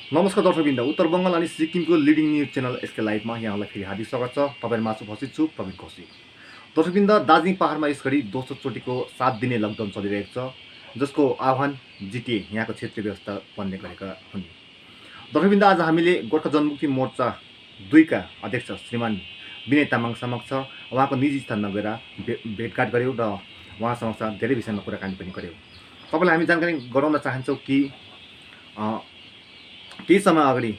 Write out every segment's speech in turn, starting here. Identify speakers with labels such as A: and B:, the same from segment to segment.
A: नमस्कार दर्शकवृन्द, उत्तर बङ्गाल अनि सिक्किमको लिडिङ न्युज च्यानल एसके लाइभमा यहाँलाई फेरि हार्दिक स्वागत छ। तपाईँहरूमाझ उपस्थित छु प्रवीण कौशिक। दर्शकवृन्द, दार्जिलिङ पहाडमा यसघडी दोस्रो चोटिको 7 दिने लकडाउन चलिरहेको छ, जसको आह्वान जिटिए यहाँको क्षेत्रीय व्यवस्था बन्ने गरेका हुन्। दर्शकवृन्द, आज हामीले गोर्खा जनमुक्ति मोर्चा 2 का अध्यक्ष श्रीमान विनय तामाङ समक्ष उहाँको निजी स्थानमा गएर भेटघाट गऱ्यौँ र उहाँ समक्ष धेरै विषयमा कुराकानी पनि गऱ्यौँ। तपाईँलाई हामी जानकारी गराउन चाहन्छौँ कि केही समय अगाडि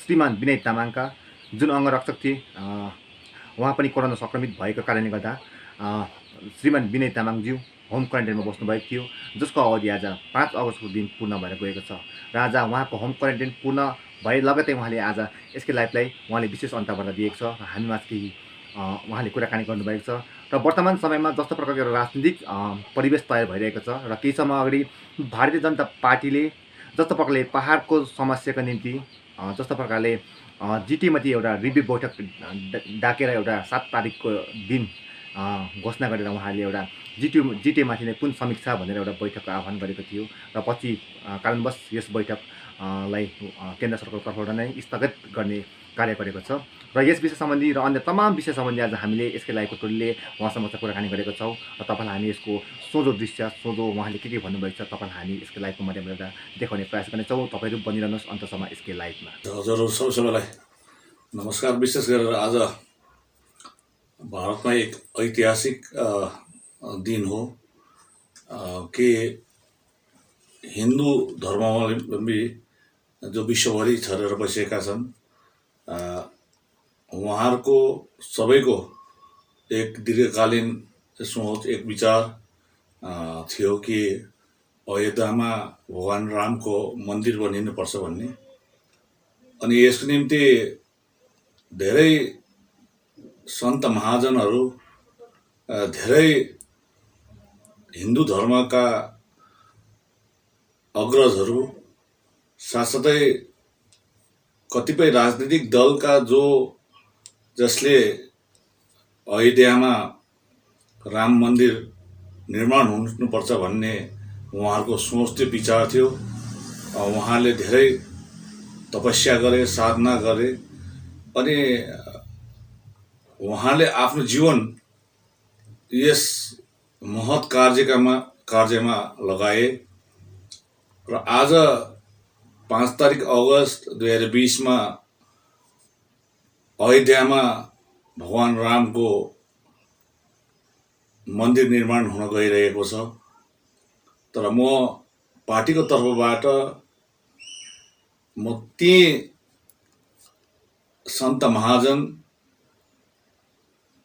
A: श्रीमान विनय तामाङका जुन अङ्गरक्षक थिए उहाँ पनि कोरोना सङ्क्रमित भएको कारणले गर्दा श्रीमान विनय तामाङज्यू होम क्वारेन्टाइनमा बस्नुभएको थियो, जसको अवधि आज 5 अगस्तको दिन पूर्ण भएर गएको छ र आज उहाँको होम क्वारेन्टाइन पूर्ण भए लगतै उहाँले आज यसकै लाइफलाई उहाँले विशेष अन्तर्वार्ता दिएको छ र हामीमाझ केही उहाँले कुराकानी गर्नुभएको छ र वर्तमान समयमा जस्तो प्रकारको एउटा राजनीतिक परिवेश तयार भइरहेको छ र केही समय अगाडि भारतीय जनता पार्टीले जस्तो प्रकारले पहाडको समस्याको निम्ति जस्तो प्रकारले जिटिएमाथि एउटा रिभ्यू बैठक डाकेर एउटा 7 तारिकको दिन घोषणा गरेर उहाँले एउटा जिटिएमाथि नै पुन समीक्षा भनेर एउटा बैठकको आह्वान गरेको थियो र पछि कारणवश यस बैठकलाई केन्द्र सरकारको तर्फबाट नै स्थगित गर्ने कार्य गरेको छ र यस विषय सम्बन्धी र अन्य तमाम विषय सम्बन्धी आज हामीले यसकै लाइभको टोलीले उहाँसँग कुराकानी गरेको छौँ र तपाईँलाई हामी यसको सोझो दृश्य सोझो उहाँले के भन्नुभएको छ तपाईँलाई हामी यसकै लाइभको माध्यमबाट देखाउने प्रयास गर्नेछौँ। तपाईँहरू बनिरहनुहोस् अन्तसम्म यसकै लाइभमा।
B: हजुरहरू सबैलाई नमस्कार। विशेष गरेर आज भारतमा एक ऐतिहासिक दिन हो कि हिन्दू धर्मावलम्बी जो विश्वभरि छरेर बसेका छन् उहाँहरूको सबैको एक दीर्घकालीन सोच, एक विचार थियो कि अयोध्यामा भगवान रामको मन्दिर बनिनुपर्छ भन्ने। अनि यसको निम्ति धेरै सन्त महाजनहरू, धेरै हिन्दू धर्मका अग्रजहरू, साथसाथै कतिपय राजनीतिक दलका जसले अयोध्यामा राम मन्दिर निर्माण हुनुपर्छ भन्ने उहाँहरूको सोच थियो, विचार थियो। उहाँले धेरै तपस्या गरे, साधना गरे अनि उहाँले आफ्नो जीवन यस महत् कार्यमा लगाए र आज 5 तारिक अगस्त 2020 मा अयोध्यामा भगवान रामको मन्दिर निर्माण हुन गइरहेको छ। तर म पार्टीको तर्फबाट म ती सन्त महाजन,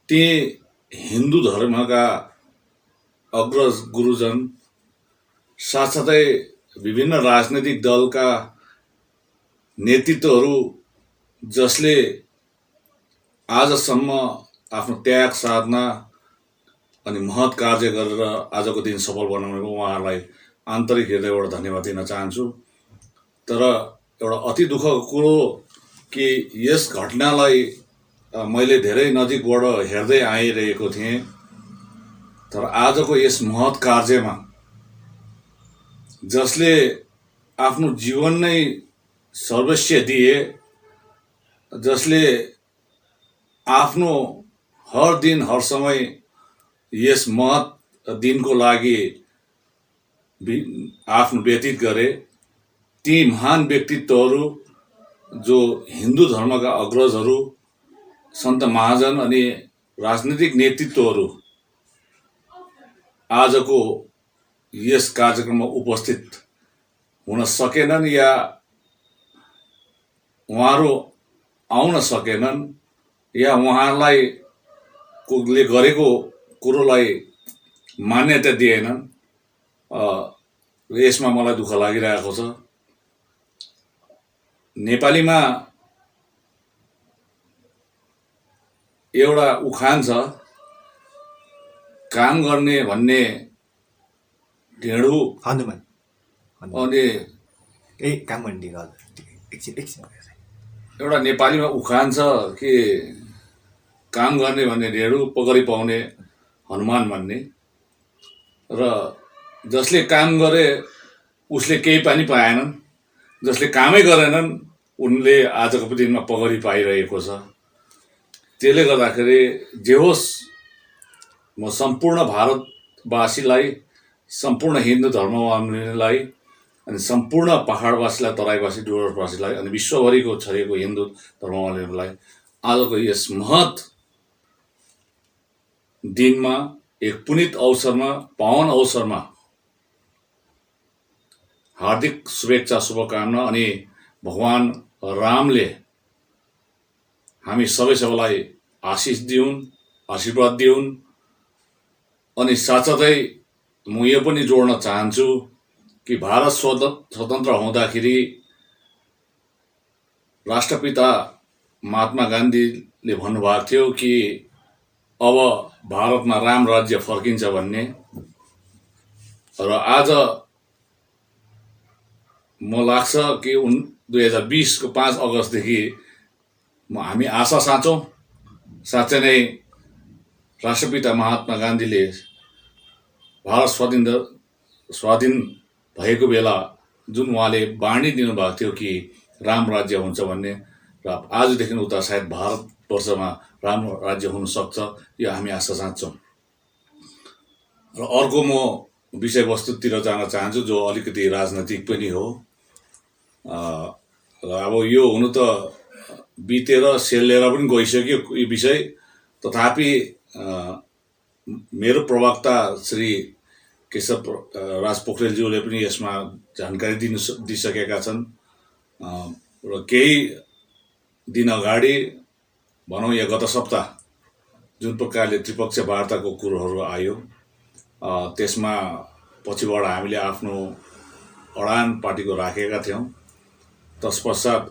B: ती हिन्दू धर्मका अग्रज गुरुजन, साथसाथै विभिन्न राजनैतिक दलका नेतृत्वहरू जसले आजसम्म आफ्नो त्याग, साधना अनि महत् कार्य गरेर आजको दिन सफल बनाउनेको उहाँहरूलाई आन्तरिक हृदयबाट धन्यवाद दिन चाहन्छु। तर एउटा अति दुःखको कुरो कि यस घटनालाई मैले धेरै नजिकबाट हेर्दै आइरहेको थिएँ। तर आजको यस महत् कार्यमा जसले आफ्नो जीवन नै सर्वस्व दिए, जसले आफ्नो हर दिन हर समय यस महत् दिनको लागि आफ्नो व्यतीत गरे, ती महान व्यक्तित्वहरू जो हिन्दू धर्मका अग्रजहरू, सन्त महाजन अनि राजनीतिक नेतृत्वहरू आजको यस कार्यक्रममा उपस्थित हुन सकेनन् या उहाँहरू आउन सकेनन् या उहाँहरूलाई कोले गरेको कुरोलाई मान्यता दिएनन्। यसमा मलाई दुःख लागिरहेको छ। नेपालीमा एउटा उखान छ, काम गर्ने भन्ने ढेँडु
A: हनुमान
B: अनि
A: काम गर्ने
B: एउटा नेपालीमा उखान छ कि काम गर्ने भन्ने ढेँडु, पकडी पाउने हनुमान भन्ने। र जसले काम गरे उसले केही पनि पाएनन्, जसले कामै गरेनन् उनले आजको दिनमा पगडी पाइरहेको छ। त्यसले गर्दाखेरि जे होस्, म सम्पूर्ण भारतवासीलाई, सम्पूर्ण हिन्दू धर्मावलम्बीलाई अनि सम्पूर्ण पहाडवासीलाई, तराईवासी, डुवर्सवासीलाई अनि विश्वभरिको छरिएको हिन्दू धर्मावलम्बीलाई आजको यस महत दिनमा, एक पुनित अवसरमा, पावन अवसरमा हार्दिक शुभेच्छा, शुभकामना। अनि भगवान रामले हामी सबैलाई आशिष दिउन्, आशीर्वाद दिउन्। अनि साथसाथै म यो पनि जोड्न चाहन्छु कि भारत स्वतन्त्र हुँदाखेरि राष्ट्रपिता महात्मा गान्धीले भन्नुभएको थियो कि अब भारतमा राम राज्य फर्किन्छ भन्ने। र आज म लाग्छ कि 2020 को 5 अगस्तदेखि हामी आशा साँच्छौँ। साँच्चै नै राष्ट्रपिता महात्मा गान्धीले भारत स्वाधीन भएको बेला जुन उहाँले बाणी दिनुभएको थियो कि राम राज्य हुन्छ भन्ने, र आजदेखि उता सायद भारतवर्षमा राम राज्य हुन सक्छ, यो हामी आशा साँच्छौँ। र अर्को म विषयवस्तुतिर जान चाहन्छु जो अलिकति राजनैतिक पनि हो। र अब यो हुनु त बितेर सेलेर पनि गइसक्यो यो विषय, तथापि मेरो प्रवक्ता श्री केशव राज पोखरेलज्यूले पनि यसमा जानकारी दिइसकेका छन्। र केही दिन अगाडि भनौँ या गत सप्ताह जुन प्रकारले त्रिपक्षीय वार्ताको कुरोहरू आयो, त्यसमा पछिबाट हामीले आफ्नो अडान पार्टीको राखेका थियौँ। तत्पश्चात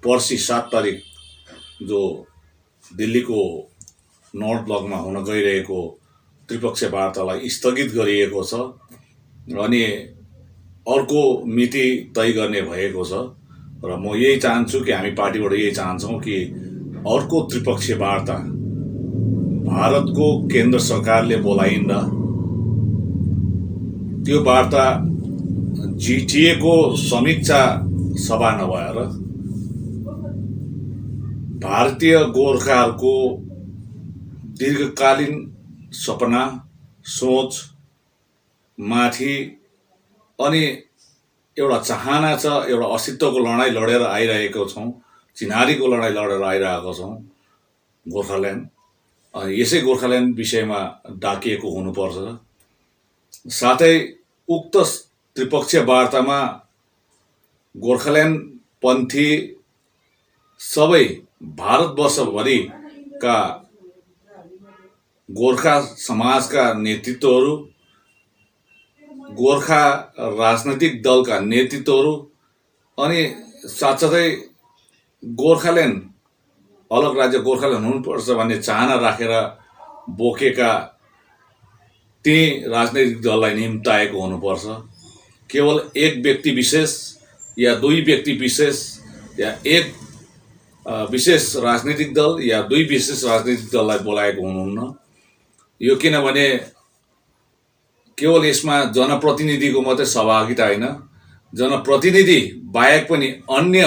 B: पर्सि 7 तारिक जो दिल्लीको नर्थ ब्लकमा हुन गइरहेको त्रिपक्षीय वार्तालाई स्थगित गरिएको छ। अनि अर्को मिति तय गर्ने भएको छ। र म यही चाहन्छु कि हामी पार्टीबाट यही चाहन्छौँ कि अर्को त्रिपक्षीय वार्ता भारतको केन्द्र सरकारले बोलाइन्दा त्यो वार्ता GTA को समीक्षा सभा नभएर भारतीय गोर्खाहरूको दीर्घकालीन सपना, सोच माथि अनि एउटा चाहना छ, एउटा अस्तित्वको लडाइँ लडेर आइरहेको छौँ, चिनारीको लडाइँ लडेर आइरहेको छौँ गोर्खाल्यान्ड। अनि यसै गोर्खाल्यान्ड विषयमा डाकिएको हुनुपर्छ। साथै उक्त त्रिपक्षीय वार्तामा गोर्खाल्यान्डपन्थी सबै भारतवर्षभरिका गोर्खा समाजका नेतृत्वहरू, गोर्खा राजनैतिक दलका नेतृत्वहरू अनि साथसाथै गोर्खाल्यान्ड अलग राज्य गोर्खाल्यान्ड हुनुपर्छ भन्ने चाहना राखेर बोकेका ती राजनैतिक दललाई निम्ताएको हुनुपर्छ। केवल एक व्यक्ति विशेष या 2 व्यक्ति विशेष या एक विशेष राजनीतिक दल या 2 विशेष राजनीतिक दललाई बोलाएको हुनुहुन्न। यो किनभने केवल यसमा जनप्रतिनिधिको मात्रै सहभागिता होइन, जनप्रतिनिधि बाहेक पनि अन्य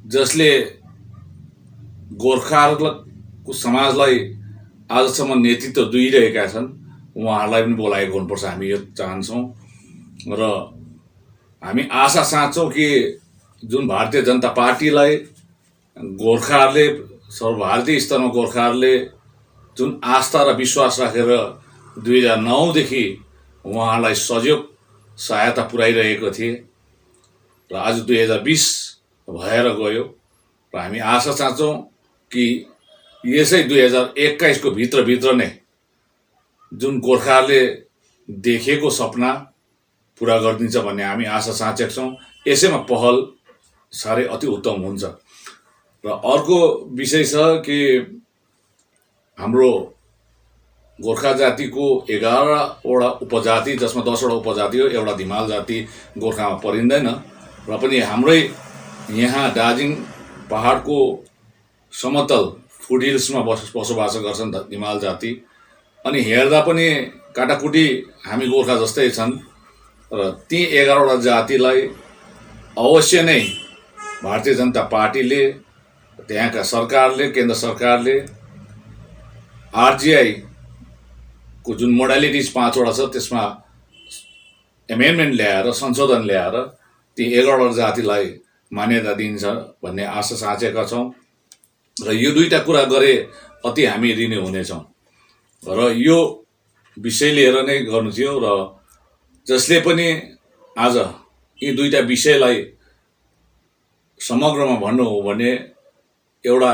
B: जसले गोर्खाहरूको समाजलाई आजसम्म नेतृत्व दिइरहेका छन् उहाँहरूलाई पनि बोलाएको हुनुपर्छ, हामी यो चाहन्छौँ। र हामी आशा साँच्छौँ कि जुन भारतीय जनता पार्टीलाई गोर्खाहरूले, सर्वभारतीय स्तरमा गोर्खाहरूले जुन आस्था र विश्वास राखेर 2009 देखि उहाँहरूलाई सहयोग सहायता पुर्याइरहेको थिए र आज 2020 भएर गयो। र हामी आशा चाहन्छौँ कि यसै 2021 को भित्रभित्र नै जुन गोर्खाहरूले देखेको सपना पुरा गरिदिन्छ भन्ने हामी आशा साँचेका छौँ। यसैमा पहल साह्रै अति उत्तम हुन्छ। र अर्को विषय छ कि हाम्रो गोर्खा जातिको 11वटा उपजाति, जसमा 10वटा उपजाति हो, एउटा धिमाल जाति गोर्खामा परिँदैन। र पनि हाम्रै यहाँ दार्जिलिङ पहाडको समतल फुटहिल्समा बसोबास गर्छन् धिमाल जाति। अनि हेर्दा पनि काटाकुटी हामी गोर्खा जस्तै छन्। र ती 11वटा जातिलाई अवश्य नै भारतीय जनता पार्टीले, त्यहाँका सरकारले, केन्द्र सरकारले आरजिआईको जुन मोडालिटिज 5वटा छ त्यसमा एमेन्डमेन्ट ल्याएर, संशोधन ल्याएर ती 11वटा जातिलाई मान्यता दिन्छ भन्ने आशा साँचेका छौँ र यो दुईटा कुरा गरे अति हामी ऋणी हुनेछौँ र यो विषय लिएर नै गर्नु थियो र जसले पनि आज यी दुईटा विषयलाई समग्रमा भन्नु हो भने एउटा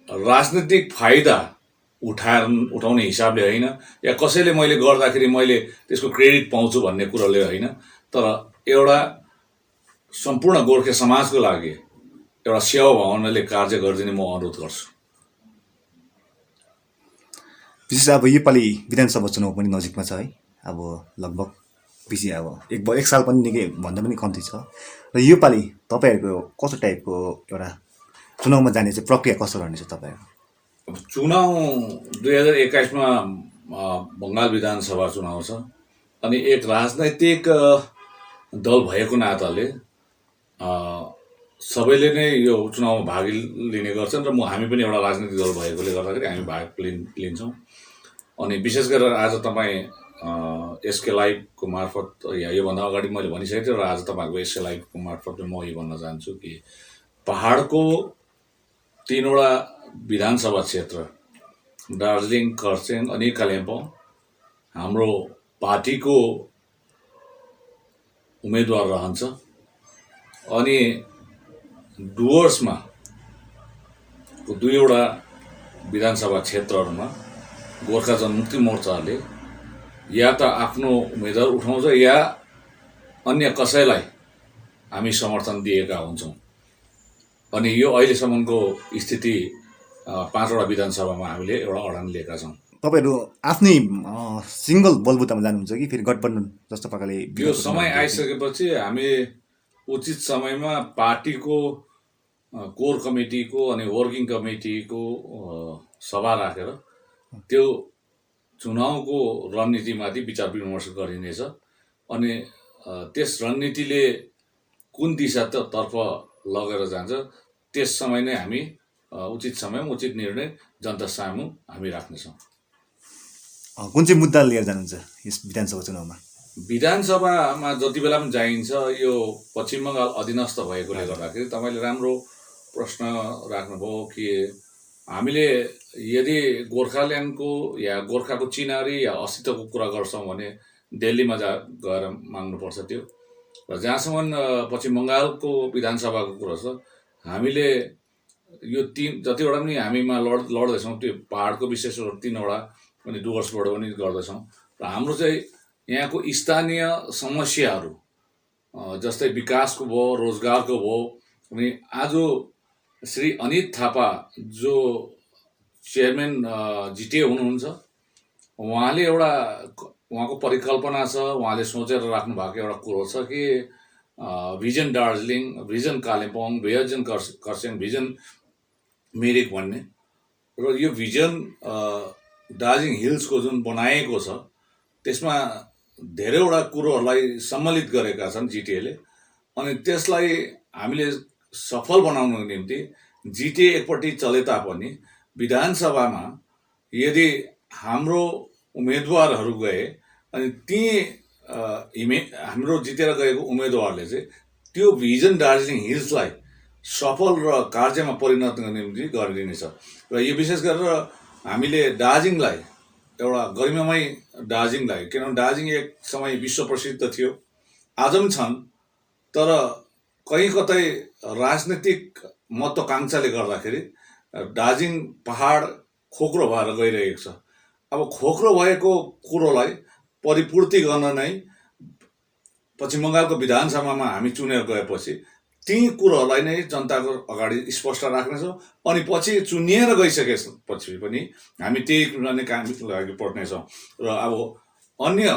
B: राजनीतिक फाइदा उठाउने हिसाबले होइन, या कसैले मैले गर्दाखेरि मैले त्यसको क्रेडिट पाउँछु भन्ने कुरोले होइन, तर एउटा सम्पूर्ण गोर्खे समाजको लागि एउटा सेवा भावनाले कार्य गरिदिने म अनुरोध गर्छु।
A: विशेष अब योपालि विधानसभा चुनाव पनि नजिकमा छ है, अब लगभग पछि अब एक साल पनि निकै भन्दा पनि कम्ती छ र योपालि तपाईँहरूको कस्तो टाइपको एउटा चुनावमा जाने चाहिँ प्रक्रिया कस्तो रहने छ तपाईँहरूको?
B: अब चुनाव 2021मा बङ्गाल विधानसभा चुनाव छ अनि एक राजनैतिक दल भएको नाताले सबैले नै यो चुनावमा भाग लिने गर्छन् र हामी पनि एउटा राजनैतिक दल भएकोले गर्दाखेरि हामी भाग लिन्छौँ। अनि विशेष गरेर आज तपाईँ एसके लाइभको मार्फत, या योभन्दा अगाडि मैले भनिसकेको थिएँ र आज तपाईँहरूको एसके लाइभको मार्फत म यो भन्न चाहन्छु कि पहाडको 3वटा विधानसभा क्षेत्र दार्जिलिङ, खरसाङ अनि कालिम्पोङ हाम्रो पार्टीको उम्मेदवार रहन्छ अनि डुवर्समा 2वटा विधानसभा क्षेत्रहरूमा गोर्खा जनमुक्ति मोर्चाले या त आफ्नो उम्मेदवार उठाउँछ या अन्य कसैलाई हामी समर्थन दिएका हुन्छौँ। अनि यो अहिलेसम्मको स्थिति 5वटा विधानसभामा हामीले एउटा अडान लिएका छौँ।
A: तपाईँहरू आफ्नै सिङ्गल बलबुतामा जानुहुन्छ कि फेरि गठबन्धन जस्तो प्रकारले?
B: यो समय आइसकेपछि हामी उचित समयमा पार्टीको कोर कमिटीको अनि वर्किङ कमिटीको सभा राखेर त्यो चुनावको रणनीतिमाथि विचार विमर्श गरिनेछ अनि त्यस रणनीतिले कुन दिशातर्फ लगेर जान्छ त्यस समय नै हामी उचित समयमा उचित निर्णय जनता सामु हामी राख्नेछौँ।
A: कुन चाहिँ मुद्दा लिएर जानुहुन्छ यस विधानसभा चुनावमा?
B: विधानसभामा जति बेला पनि जाइन्छ यो पश्चिम बङ्गाल अधीनस्थ भएकोले गर्दाखेरि तपाईँले राम्रो प्रश्न राख्नुभयो कि हामीले यदि गोर्खाल्यान्डको या गोर्खाको चिनारी या अस्तित्वको कुरा गर्छौँ भने दिल्लीमा गएर माग्नुपर्छ त्यो। र जहाँसम्म पश्चिम बङ्गालको विधानसभाको कुरा छ, हामीले यो जतिवटा पनि हामीमा लड्दैछौँ त्यो पहाडको विशेष 3वटा अनि डुवर्सबाट पनि गर्दैछौँ र हाम्रो चाहिँ यहाँको स्थानीय समस्याहरू जस्तै विकासको भयो, रोजगारको भयो। अनि आज श्री अनित थापा जो चेयरम्यान जिटिए हुनुहुन्छ, उहाँले उहाँको परिकल्पना छ, उहाँले सोचेर राख्नु भएको एउटा कुरो छ कि vision Darjeeling, vision Kalimpong, vision Kurseong, vision Mirik भन्ने। र यो भिजन दार्जिलिङ हिल्सको जुन बनाएको छ त्यसमा धेरैवटा कुरोहरूलाई सम्मिलित गरेका छन् जिटिएले। अनि त्यसलाई हामीले सफल बनाउनको निम्ति जिटिए एकपट्टि चले तापनि विधानसभामा यदि हाम्रो उम्मेदवारहरू गए अनि ती हाम्रो जितेर गएको उम्मेदवारले चाहिँ त्यो भिजन दार्जिलिङ हिल्सलाई सफल र कार्यमा परिणत गर्ने निम्ति गरिदिनेछ। र यो विशेष गरेर हामीले दार्जिलिङलाई एउटा गरिमामय दार्जिलिङलाई, किनभने दार्जिलिङ एक समय विश्व प्रसिद्ध थियो, आज पनि छन्, तर कहीँ कतै राजनीतिक महत्त्वाकांक्षाले गर्दाखेरि दार्जिलिङ पहाड खोक्रो भएर गइरहेको छ। अब खोक्रो भएको कुरोलाई परिपूर्ति गर्न नै पश्चिम बङ्गालको विधानसभामा हामी चुनेर गएपछि ती कुरोहरूलाई नै जनताको अगाडि स्पष्ट राख्नेछौँ अनि पछि चुनिएर गइसकेपछि पनि हामी त्यही कुरा नै कामको लागि पर्नेछौँ। र अब अन्य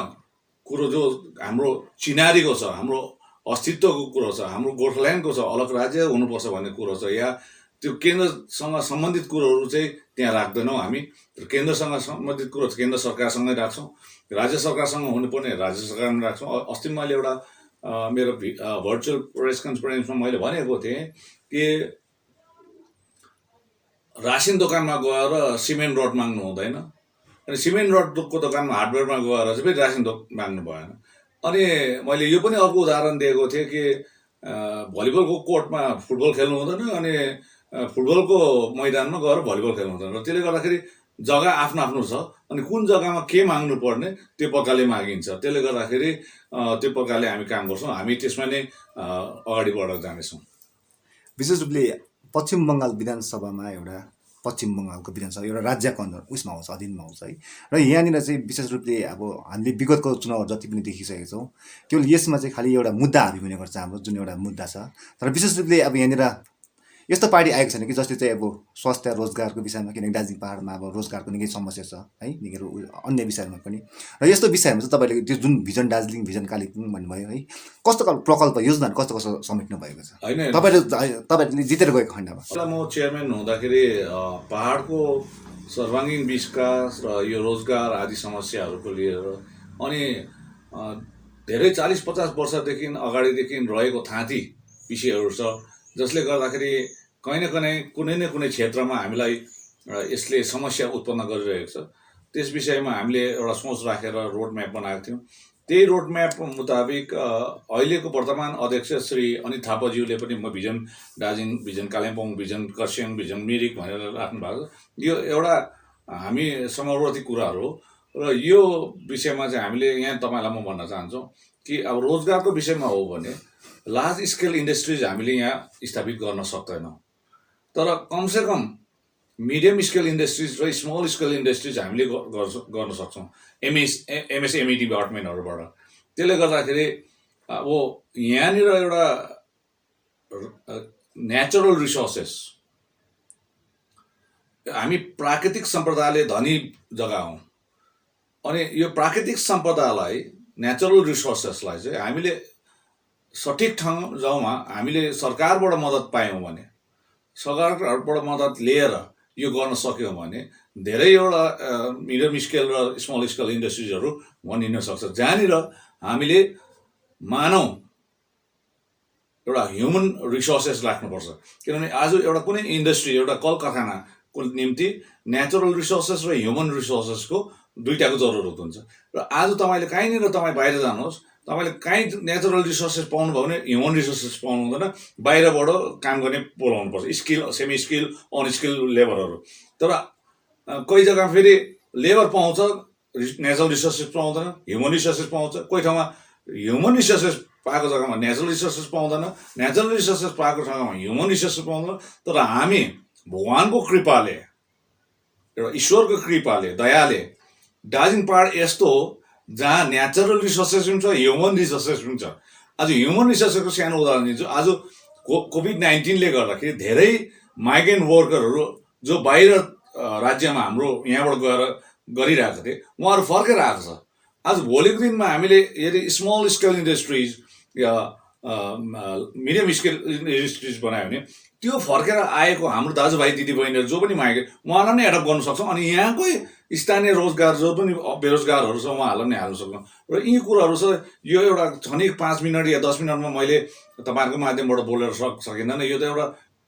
B: कुरो जो हाम्रो चिनारीको छ, हाम्रो अस्तित्वको कुरो छ, हाम्रो गोर्खाल्यान्डको छ, अलग राज्य हुनुपर्छ भन्ने कुरो छ, या त्यो केन्द्रसँग सम्बन्धित कुरोहरू चाहिँ त्यहाँ राख्दैनौँ हामी। केन्द्रसँग सम्बन्धित कुरो केन्द्र सरकारसँगै राख्छौँ, राज्य सरकारसँग हुनुपर्ने राज्य सरकारमा राख्छौँ। अस्ति मैले एउटा मेरो भर्चुअल प्रेस कन्फरेन्समा मैले भनेको थिएँ कि रासिन दोकानमा गएर सिमेन्ट रड माग्नु हुँदैन, अनि सिमेन्ट रडको दोकानमा हार्डवेयरमा गएर चाहिँ फेरि रासिन माग्नु भएन। अनि मैले यो पनि अर्को उदाहरण दिएको थिएँ कि भलिबलको कोर्टमा फुटबल खेल्नु हुँदैन, अनि फुटबलको मैदानमा गएर भलिबल खेल्नु हुँदैन। र त्यसले गर्दाखेरि जग्गा आफ्नो आफ्नो छ, अनि कुन जग्गामा के माग्नु पर्ने त्यो प्रकारले मागिन्छ। त्यसले गर्दाखेरि त्यो प्रकारले हामी काम गर्छौँ, हामी त्यसमा नै अगाडि बढेर जानेछौँ।
A: विशेष रूपले पश्चिम बङ्गाल विधानसभामा एउटा पश्चिम बङ्गालको विधानसभा एउटा राज्यको उसमा आउँछ, अधीनमा आउँछ है। र यहाँनिर चाहिँ विशेष रूपले अब हामीले विगतको चुनाव जति पनि देखिसकेका छौँ, केवल यसमा चाहिँ खालि एउटा मुद्दा हाबी हुने गर्छ, हाम्रो जुन एउटा मुद्दा छ। तर विशेष रूपले अब यहाँनिर यस्तो पार्टी आएको छैन कि जसले चाहिँ अब स्वास्थ्य रोजगारको विषयमा, किनकि दार्जिलिङ पाहाडमा अब रोजगारको निकै समस्या छ है, निकै अन्य विषयमा पनि। र यस्तो विषयमा चाहिँ तपाईँले त्यो जुन भिजन दार्जिलिङ, भिजन कालेबुङ भन्नुभयो है, कस्तो प्रकल्प योजना कस्तो कस्तो समेट्नु भएको छ
B: होइन,
A: तपाईँले जितेर गएको खण्डमा?
B: म चेयरम्यान हुँदाखेरि पहाडको सर्वाङ्गीण विकास र यो रोजगार आदि समस्याहरूको लिएर अनि धेरै 40-50 वर्षदेखि अगाडिदेखि रहेको थाँती विषयहरू छ, जसले गर्दाखेरि कहीँ न कुनै क्षेत्रमा हामीलाई यसले समस्या उत्पन्न गरिरहेको छ। त्यस विषयमा हामीले एउटा सोच राखेर रोड म्याप बनाएको थियौँ। त्यही रोड म्याप मुताबिक अहिलेको वर्तमान अध्यक्ष श्री अनित थापाज्यूले पनि म vision Darjeeling, vision Kalimpong, vision Kurseong, vision Mirik भनेर राख्नु भएको छ। यो एउटा हामी समवर्ती कुराहरू हो, र यो विषयमा चाहिँ हामीले यहाँ तपाईँलाई म भन्न चाहन्छु कि अब रोजगारको विषयमा हो भने लार्ज स्केल इन्डस्ट्रिज हामीले यहाँ स्थापित गर्न सक्दैनौँ, तर कमसेकम मिडियम स्केल इन्डस्ट्रिज र स्मल स्केल इन्डस्ट्रिज हामीले गर्न सक्छौँ एमएसएमई डिपार्टमेन्टहरूबाट। त्यसले गर्दाखेरि अब यहाँनिर एउटा नेचुरल रिसोर्सेस, हामी प्राकृतिक सम्पदाले धनी जग्गा हौँ, अनि यो प्राकृतिक सम्पदालाई, नेचुरल रिसोर्सेसलाई चाहिँ हामीले सठिक ठाउँमा हामीले सरकारबाट मद्दत पायौँ भने, सरकारबाट मद्दत लिएर यो गर्न सक्यौँ भने धेरैवटा मिडियम स्केल र स्मल स्केल इन्डस्ट्रिजहरू बनिन सक्छ, जहाँनिर हामीले मानव एउटा ह्युमन रिसोर्सेस राख्नुपर्छ। किनभने आज एउटा कुनै इन्डस्ट्री, एउटा कल कारखानाको निम्ति नेचुरल रिसोर्सेस र ह्युमन रिसोर्सेसको दुईटाको जरुरत हुन्छ। र आज तपाईँले कहीँनिर तपाईँ बाहिर जानुहोस्, तपाईँले कहीँ नेचुरल रिसोर्सेस पाउनुभयो भने ह्युमन रिसोर्सेस पाउनु हुँदैन, बाहिरबाट काम गर्ने बोलाउनु पर्छ, स्किल, सेमी स्किल, अनस्किल लेबरहरू। तर कोही जग्गा फेरि लेबर पाउँछ, नेचुरल रिसोर्सेस पाउँदैन, ह्युमन रिसोर्सेस पाउँछ। कोही ठाउँमा ह्युमन रिसोर्सेस पाएको जग्गामा नेचुरल रिसोर्सेस पाउँदैन, नेचुरल रिसोर्सेस पाएको ठाउँमा ह्युमन रिसोर्सेस पाउँदैन। तर हामी भगवानको कृपाले, एउटा ईश्वरको कृपाले, दयाले दार्जिलिङ पाहाड यस्तो हो जहाँ नेचुरल रिसोर्सेस पनि छ, ह्युमन रिसोर्सेस पनि छ। आज ह्युमन रिसोर्सेसको सानो उदाहरण दिन्छु। आज कोभिड-19ले गर्दाखेरि धेरै माइग्रेन्ट वर्करहरू जो बाहिर राज्यमा हाम्रो यहाँबाट गएर गरिरहेको थिए, उहाँहरू फर्केर आएको छ। आज भोलिको दिनमा हामीले यदि स्मल स्केल इन्डस्ट्रिज या मिडियम स्केल इन्डस्ट्रिज बनायो भने त्यो फर्केर आएको हाम्रो दाजुभाइ दिदीबहिनीहरू जो पनि माइग्रेन्ट, उहाँलाई नै एडप्ट गर्न सक्छौँ, अनि यहाँकै स्थानीय रोजगार जो पनि बेरोजगारहरू छ उहाँहरूलाई नै हाल्न सक्छौँ। र यी कुराहरू छ। यो एउटा क्षणिक 5 मिनट या 10 मिनटमा मैले तपाईँहरूको माध्यमबाट बोलेर सकिँदैन। यो त एउटा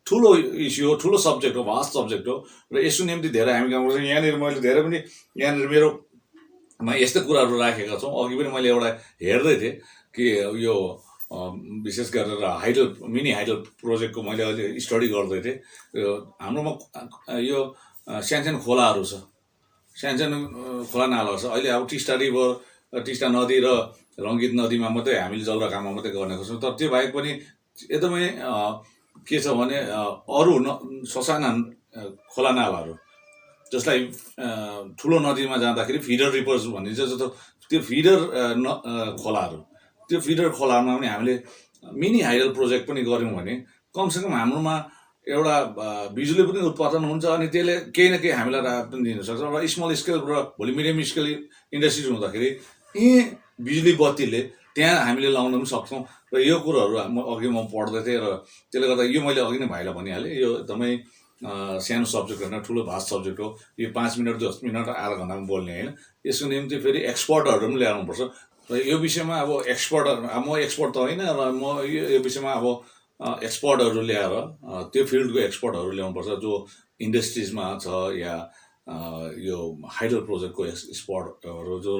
B: ठुलो इस्यु हो, ठुलो सब्जेक्ट हो, भास्ट सब्जेक्ट हो, र यसको निम्ति धेरै हामी काम गर्छौँ। यहाँनिर मैले धेरै पनि यहाँनिर मेरोमा यस्तै कुराहरू राखेका छौँ। अघि पनि मैले एउटा हेर्दै थिएँ कि यो विशेष गरेर मिनी हाइडल प्रोजेक्टको मैले अहिले स्टडी गर्दै थिएँ। हाम्रोमा यो सानसानो खोलाहरू छ, सानसानो खोला नालाहरू छ। अहिले अब टिस्टा रिभर, टिस्टा नदी र रङ्गित नदीमा मात्रै हामीले जलरकाममा मात्रै गर्ने गर्छौँ। तर त्यो बाहेक पनि एकदमै के छ भने अरू ससाना खोला नालाहरू, जसलाई ठुलो नदीमा जाँदाखेरि फिडर रिभर्स भनिन्छ, जस्तो त्यो फिडर खोलाहरू, त्यो फिडर खोलामा पनि हामीले मिनी हाइडल प्रोजेक्ट पनि गऱ्यौँ भने कमसेकम हाम्रोमा एउटा बिजुली पनि उत्पादन हुन्छ, अनि त्यसले केही न केही हामीलाई राहत पनि दिन सक्छ। र स्मल स्केल र भोलि मिडियम स्केल इन्डस्ट्रिज हुँदाखेरि यी बिजुली बत्तीले त्यहाँ हामीले लाउन पनि सक्छौँ। र यो कुरोहरू अघि म पढ्दै थिएँ, र त्यसले गर्दा यो मैले अघि नै भाइलाई भनिहालेँ, यो एकदमै सानो सब्जेक्ट होइन, ठुलो भास्ट सब्जेक्ट हो। यो 5 मिनट 10 मिनट आधा घन्टामा बोल्ने होइन, यसको निम्ति फेरि एक्सपर्टहरू पनि ल्याउनुपर्छ। र यो विषयमा अब म एक्सपर्ट त होइन र म यो विषयमा अब एक्सपर्टहरू ल्याएर त्यो फिल्डको एक्सपर्टहरू ल्याउनुपर्छ जो इन्डस्ट्रिजमा छ या यो हाइडल प्रोजेक्टको एक्सपर्टहरू जो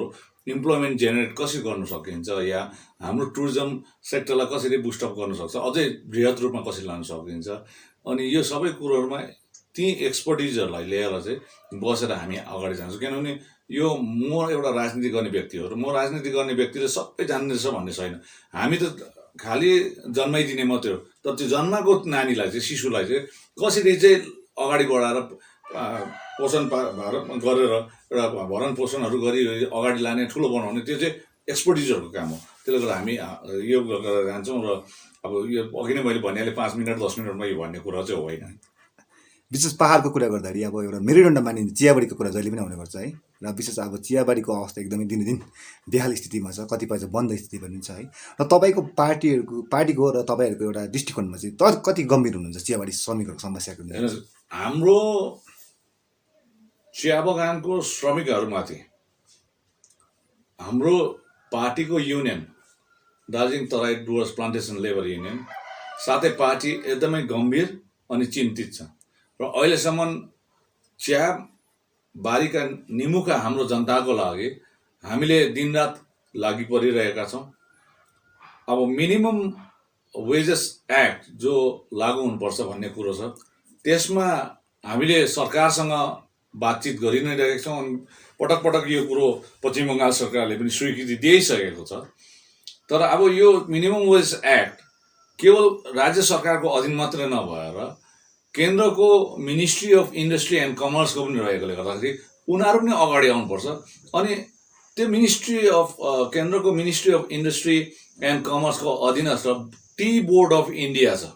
B: इम्प्लोइमेन्ट जेनेरेट कसरी गर्न सकिन्छ या हाम्रो टुरिज्म सेक्टरलाई कसरी बुस्टअप गर्न सक्छ अझै बृहत रूपमा कसरी लान सकिन्छ अनि यो सबै कुरोहरूमा ती एक्सपर्टिजहरूलाई ल्याएर चाहिँ बसेर हामी अगाडि जान्छौँ किनभने यो म एउटा राजनीति गर्ने व्यक्ति हो र म राजनीति गर्ने व्यक्तिले सबै जान्दैछ भन्ने छैन हामी त खालि जन्माइदिने मात्रै हो तर त्यो जन्माएको नानीलाई चाहिँ शिशुलाई चाहिँ कसरी चाहिँ अगाडि बढाएर पोषण गरेर एउटा भरण पोषणहरू गरी अगाडि लाने ठुलो बनाउने त्यो चाहिँ एक्सपर्टिजहरूको काम हो त्यसले गर्दा हामी यो गरेर जान्छौँ र अब यो अघि नै मैले भनिहालेँ 5 मिनट 10 मिनटमा यो भन्ने कुरा चाहिँ होइन
A: विशेष पाहाडको कुरा गर्दाखेरि अब एउटा मेरुदण्ड मानिने चियाबारीको कुरा जहिले पनि आउने गर्छ है र विशेष अब चियाबारीको अवस्था एकदमै दिनदिन बेहाल स्थितिमा छ कतिपय चाहिँ बन्द स्थिति पनि छ है र तपाईँको पार्टीको र तपाईँहरूको एउटा दृष्टिकोणमा चाहिँ कति गम्भीर हुनुहुन्छ चियाबारी श्रमिकहरूको समस्याको
B: हेर्नुहोस् हाम्रो चिया बगानको श्रमिकहरूमाथि हाम्रो पार्टीको union Darjeeling Terai Dooars plantation labour union साथै पार्टी एकदमै गम्भीर अनि चिन्तित छ र अहिलेसम्म चिया बारीका निमुखा हाम्रो जनताको लागि हामीले दिनरात लागि परिरहेका छौँ अब मिनिमम वेजेस एक्ट जो लागू हुनुपर्छ भन्ने कुरो छ त्यसमा हामीले सरकारसँग बातचित गरि नै रहेका छौँ अनि पटक पटक यो कुरो पश्चिम बङ्गाल सरकारले पनि स्वीकृति दिइसकेको छ तर अब यो मिनिमम वेज एक्ट केवल राज्य सरकारको अधीन मात्रै नभएर केन्द्रको मिनिस्ट्री अफ इन्डस्ट्री एन्ड कमर्सको पनि रहेकोले गर्दाखेरि उनीहरू पनि अगाडि आउनुपर्छ अनि त्यो केन्द्रको मिनिस्ट्री अफ इन्डस्ट्री एन्ड कमर्सको अधीनस्थ टी बोर्ड अफ इन्डिया छ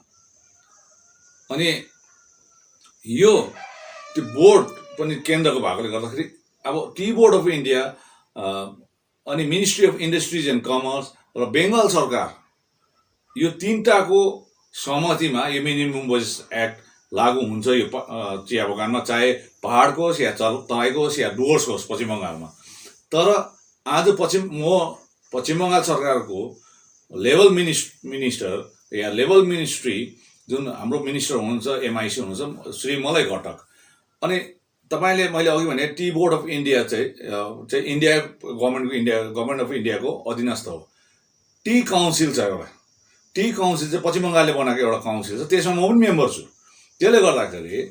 B: अनि यो त्यो बोर्ड पनि केन्द्रको भएकोले गर्दाखेरि अब टी बोर्ड अफ इन्डिया अनि ministry of industries and commerce र बेङ्गाल सरकार यो तिनटाको सहमतिमा यो मिनिमम वेज एक्ट लागू हुन्छ यो चिया बगानमा चाहे पहाडको होस् या तराईको होस् या डुवर्सको होस् पश्चिम बङ्गालमा तर आज पश्चिम बङ्गाल सरकारको लेभल मिनिस्टर या लेभल मिनिस्ट्री जुन हाम्रो मिनिस्टर हुनुहुन्छ एमआइसी हुनुहुन्छ श्री मलय घटक अनि तपाईँले मैले अघि भने टी बोर्ड अफ इन्डिया चाहिँ इन्डिया गभर्मेन्ट अफ इन्डियाको अधीनस्थ हो टी काउन्सिल छ एउटा टी काउन्सिल चाहिँ पश्चिम बङ्गालले बनाएको एउटा काउन्सिल छ त्यसमा म पनि मेम्बर छु त्यसले गर्दाखेरि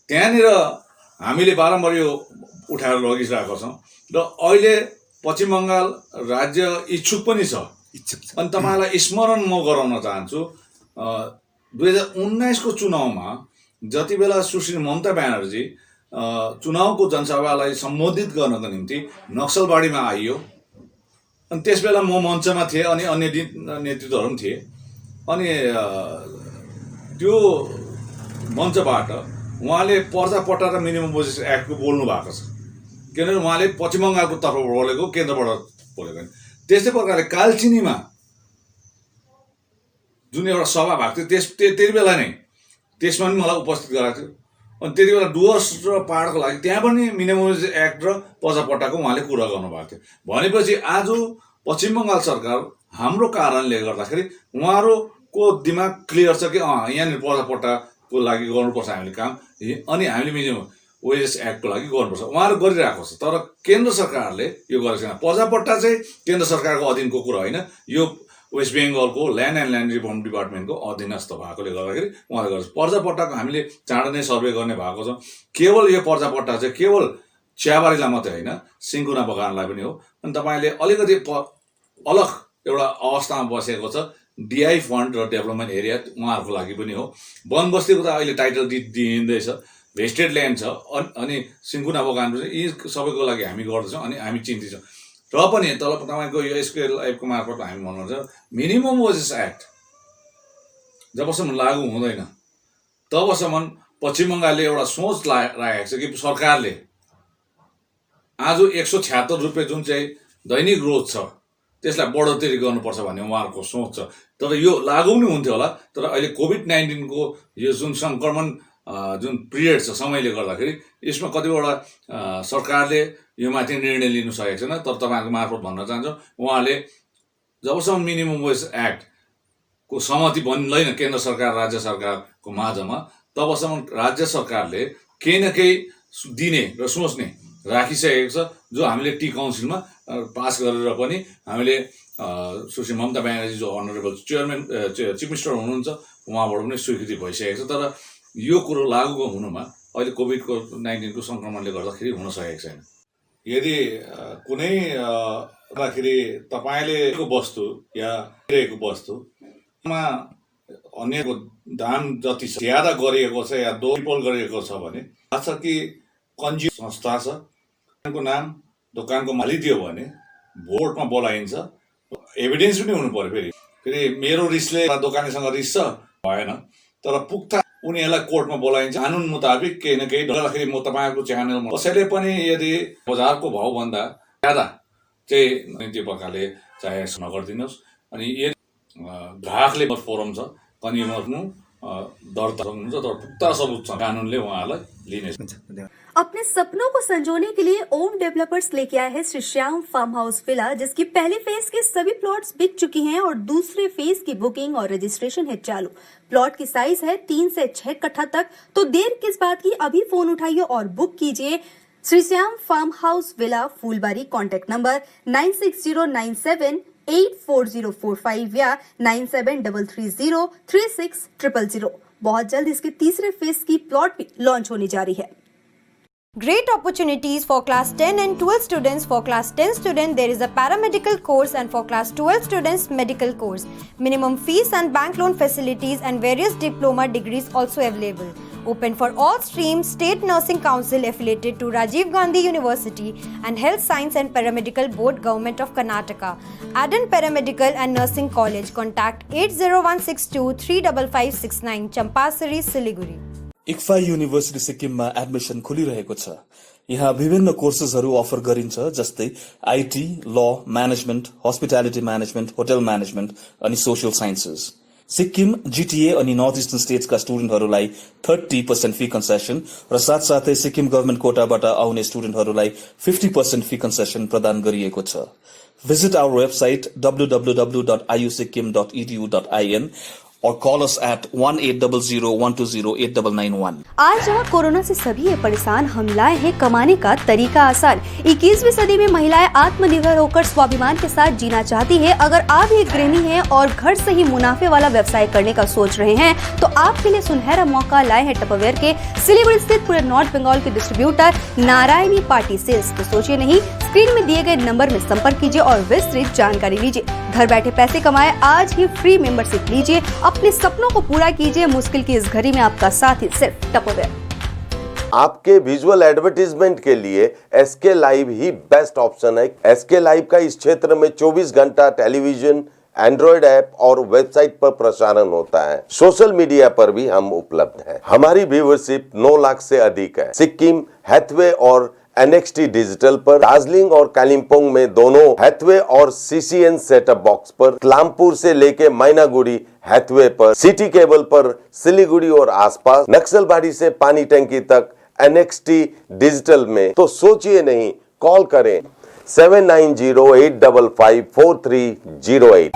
B: त्यहाँनिर हामीले बारम्बार यो उठाएर लगिरहेको छौँ र अहिले पश्चिम बङ्गाल राज्य इच्छुक पनि छ अनि तपाईँलाई स्मरण म गराउन चाहन्छु 2019को चुनावमा जति बेला सुश्री ममता ब्यानर्जी चुनावको जनसभालाई सम्बोधित गर्नको निम्ति नक्सलबाडीमा आइयो अनि त्यस बेला म मञ्चमा थिएँ अनि अन्य नेतृत्वहरू पनि थिए अनि त्यो मञ्चबाट उहाँले पर्जापट्टा र मिनिमम वेजेस एक्टको बोल्नु भएको छ किनभने उहाँले पश्चिम बङ्गालको तर्फबाट बोलेको केन्द्रबाट बोलेको त्यस्तै प्रकारले कालचिनीमा जुन एउटा सभा भएको थियो त्यति बेला नै त्यसमा पनि मलाई उपस्थित गराएको थियो अनि त्यति बेला डुवर्स र पहाडको लागि त्यहाँ पनि मिनिमम वेज एक्ट र पर्जापट्टाको उहाँले कुरा गर्नुभएको थियो भनेपछि आज पश्चिम बङ्गाल सरकार हाम्रो कारणले गर्दाखेरि उहाँहरूको दिमाग क्लियर छ कि यहाँनिर पर्जापट्टाको लागि गर्नुपर्छ हामीले काम अनि हामीले मिनिमम वेजेस एक्टको लागि गर्नुपर्छ उहाँहरू गरिरहेको छ तर केन्द्र सरकारले यो गरेको छैन पर्जापट्टा चाहिँ केन्द्र सरकारको अधीनको कुरा होइन यो वेस्ट बेङ्गलको ल्यान्ड एन्ड ल्यान्ड रिफर्म डिपार्टमेन्टको अधीनस्थ भएकोले गर्दाखेरि उहाँले गर्छ पर्जापट्टाको हामीले चाँडो नै सर्वे गर्ने भएको छ केवल यो पर्जापट्टा चाहिँ केवल चियाबारीलाई मात्रै होइन सिन्कुना बगानलाई पनि हो अनि तपाईँले अलिकति अलग एउटा अवस्थामा बसेको छ डिआई फन्ड र डेभलपमेन्ट एरिया उहाँहरूको लागि पनि हो वन बस्तीको त अहिले टाइटल दिइँदैछ भेस्टेड ल्यान्ड छ अनि सिन्कुना बगान यी सबैको लागि हामी गर्दछौँ अनि हामी चिन्तित छौँ र पनि तपाईँको यो एसकेएलएफको मार्फत हामी भन्नुहुन्छ मिनिमम वेजेस एक्ट जबसम्म लागू हुँदैन तबसम्म पश्चिम बङ्गालले एउटा सोच राखेको छ कि सरकारले आज 176 रुपियाँ जुन चाहिँ दैनिक ग्रोथ छ त्यसलाई बढोत्तरी गर्नुपर्छ भन्ने उहाँहरूको सोच छ तर यो लागू पनि हुन्थ्यो होला तर अहिले कोभिड-19 को यो जुन सङ्क्रमण जुन पिरियड छ समयले गर्दाखेरि यसमा कतिवटा सरकारले यो माथि निर्णय लिनु सकेको छैन। तर तपाईँहरूको मार्फत भन्न चाहन्छु, उहाँले जबसम्म मिनिमम वेज एक्टको सहमति बन्दैन केन्द्र सरकार राज्य सरकारको माझमा, तबसम्म राज्य सरकारले केही न केही दिने र सोच्ने राखिसकेको छ, जो हामीले टी काउन्सिलमा पास गरेर पनि हामीले सुश्री ममता ब्यानर्जी जो अनरेबल चेयरम्यान चिफ मिनिस्टर हुनुहुन्छ उहाँबाट पनि स्वीकृति भइसकेको छ। तर यो कुरो लागू हुनुमा अहिले कोभिड-19 सङ्क्रमणले गर्दाखेरि हुन सकेको छैन। यदि कुनै गर्दाखेरि तपाईँले वस्तु या रहेको वस्तुमा अन्यको दाम जति ज्यादा गरिएको छ या ट्रिपल गरिएको छ भने थाहा छ कि कन्ज्युमर संस्था छ, दोकानको नाम दोकानको मालिक दियो भने भोटमा बोलाइन्छ, एभिडेन्स पनि हुनु पर्यो। फेरि मेरो रिसले दोकानेसँग रिस छ भएन, तर पुख्ता उनीहरूलाई कोर्टमा बोलाइन्छ कानुन मुताबिक केही न केही। गर्दाखेरि म तपाईँहरूको च्यानलमा कसैले पनि यदि बजारको भाउभन्दा ज्यादा चाहिँ त्यो प्रकारले चाहे नगरिदिनुहोस्। अनि यदि ग्राहकले फोरम छ कन्ज्युमरनु दर्ता सक्नुहुन्छ, तर पुख्ता सबुत छ कानुनले उहाँलाई लिनेछ।
C: अपने सपनों को संजोने के लिए ओम डेवलपर्स लेके आए हैं Shri Shyam farm house villa, जिसकी पहले फेज के सभी प्लॉट्स बिक चुकी हैं और दूसरे फेज की बुकिंग और रजिस्ट्रेशन है चालू। प्लॉट की साइज है 3 से 6 कट्ठा तक, तो देर किस बात की, अभी फोन उठाइए और बुक कीजिए। Shri Shyam farm house villa, Phulbari. Contact number 9609784045 या 9733036000। बहुत जल्द इसके तीसरे फेज की प्लॉट भी लॉन्च होने जा रही है।
D: Great opportunities for class 10 and 12 students. For class 10 student, there is a paramedical course, and for class 12 students, medical course. Minimum fees and bank loan facilities and various diploma degrees also available. Open for all streams. State Nursing Council affiliated to Rajiv Gandhi University and Health Science and Paramedical Board, Government of Karnataka. Adan Paramedical and Nursing College. Contact 80162 35569, Champasari, Siliguri.
E: इक्फा university सिक्किममा admission खुलिरहेको छ। यहाँ विभिन्न कोर्सेसहरू offer गरिन्छ, जस्तै IT, ल, management, hospitality management, hotel management अनि social sciences. Sikkim, GTA अनि north eastern स्टेट्सका स्टुडेन्टहरूलाई 30% फी कन्सेसन र साथसाथै सिक्किम गभर्मेन्ट कोटाबाट आउने स्टुडेन्टहरूलाई 50% फी कन्सेसन प्रदान गरिएको छ। Visit our website www.iusikkim.edu.in और कॉल अस एट 1800-120-89991।
C: आज जहाँ कोरोना से सभी है परेशान, हम लाए हैं कमाने का तरीका आसान। 21वीं सदी में महिलाएं आत्मनिर्भर होकर स्वाभिमान के साथ जीना चाहती है। अगर आप एक गृहिणी हैं और घर से ही मुनाफे वाला व्यवसाय करने का सोच रहे हैं, तो आपके लिए सुनहरा मौका लाए हैं टपरवेयर के सिलीगुड़ी स्थित पूरे नॉर्थ बंगाल के डिस्ट्रीब्यूटर नारायणी पार्टी सेल्स। तो सोचिए नहीं, स्क्रीन में दिए गए नंबर में संपर्क कीजिए और विस्तृत जानकारी लीजिए। घर बैठे पैसे कमाए, आज ही फ्री मेंबरशिप लीजिए, अपने सपनों को पूरा कीजिए। मुश्किल की इस घड़ी में आपका साथ ही सिर्फ टपरवेयर।
F: आपके विजुअल एडवर्टीजमेंट के लिए एसके लाइव ही बेस्ट ऑप्शन है। एसके लाइव का इस क्षेत्र में 24 घंटा टेलीविजन, एंड्रॉइड ऐप और वेबसाइट पर प्रसारण होता है। सोशल मीडिया पर भी हम उपलब्ध हैं। हमारी व्यूवरशिप 9 लाख से अधिक है। सिक्किम, हैथवे और NXT डिजिटल पर, दार्जिलिंग और कालिम्पोंग में दोनों हैथवे और CCN सेटअप बॉक्स पर, क्लामपुर से लेके मैनागुड़ी हैथवे पर, सिटी केबल पर सिलीगुड़ी और आसपास, नक्सलबाड़ी से पानी टंकी तक NXT डिजिटल में। तो सोचिए नहीं, कॉल करें 7908554308।